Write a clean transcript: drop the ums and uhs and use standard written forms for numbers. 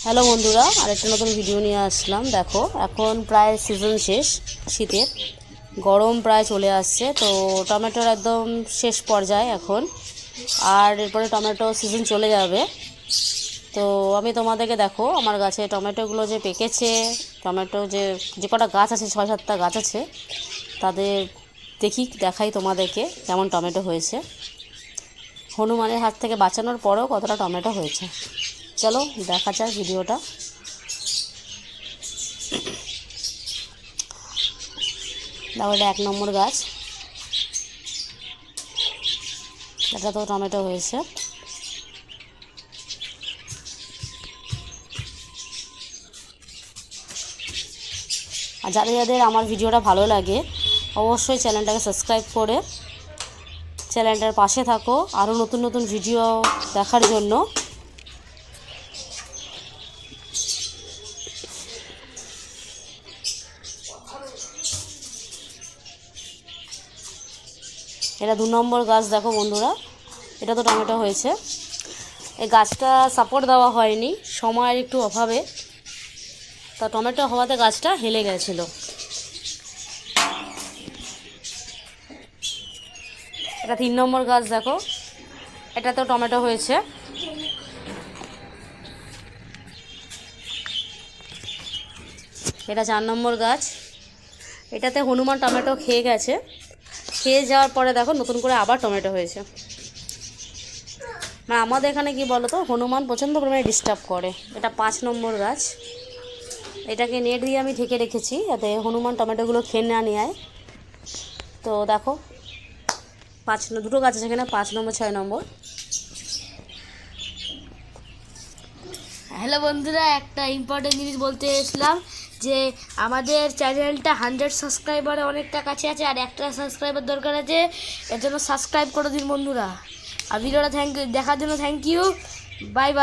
Hello বন্ধুরা, আরেকটা নতুন ভিডিও নিয়ে আসলাম। দেখো, এখন প্রায় সিজন শেষ, শীতের গরম প্রায় চলে আসছে। তো টমেটোর একদম শেষ পর্যায়ে এখন, আর এরপরে টমেটো সিজন চলে যাবে। তো আমি তোমাদেরকে দেখো আমার গাছে টমেটোগুলো যে পেকেছে, টমেটো যে কটা গাছ আছে, 6-7টা গাছ আছে, তাদের দেখাই তোমাদেরকে কেমন টমেটো হয়েছে। হনুমানের হাত থেকে বাঁচানোর পরেও কতটা টমেটো হয়েছে, চলো দেখা যাক ভিডিওটা। দেখো, এটা 1 নম্বর গাছ, এটা তো টমেটো হয়েছে। আর যাদের আমার ভিডিওটা ভালো লাগে অবশ্যই চ্যানেলটাকে সাবস্ক্রাইব করে চ্যানেলটার পাশে থাকো আরও নতুন নতুন ভিডিও দেখার জন্য। এটা 2 নম্বর গাছ। দেখো বন্ধুরা, এটা তো টমেটো হয়েছে। এই গাছটা সাপোর্ট দেওয়া হয়নি, সময়ের একটু অভাবে, তা টমেটো হওয়াতে গাছটা হেলে গেছিল। এটা 3 নম্বর গাছ। দেখো, এটাতেও টমেটো হয়েছে। এটা 4 নম্বর গাছ। এটাতে হনুমান টমেটো খেয়ে গেছে, খেয়ে যাওয়ার পরে দেখো নতুন করে আবার টমেটো হয়েছে। মানে আমাদের এখানে কি বলো তো, হনুমান প্রচণ্ড পরিমাণে ডিস্টার্ব করে। এটা 5 নম্বর গাছ। এটাকে নেট দিয়ে আমি ঢেকে রেখেছি যাতে হনুমান টমেটোগুলো খেয়ে না নিয়ে। তো দেখো, 2টো গাছ আছে এখানে, 5 নম্বর 6 নম্বর। হ্যালো বন্ধুরা, একটা ইম্পর্টেন্ট জিনিস বলতে এসলাম যে আমাদের চ্যানেলটা 100 সাবস্ক্রাইবারে অনেকটা কাছে আছে, আর একটা সাবস্ক্রাইবার দরকার আছে। এর জন্য সাবস্ক্রাইব করে দিন বন্ধুরা। আর ভিডিওটা দেখার জন্য থ্যাংক ইউ। Bye bye.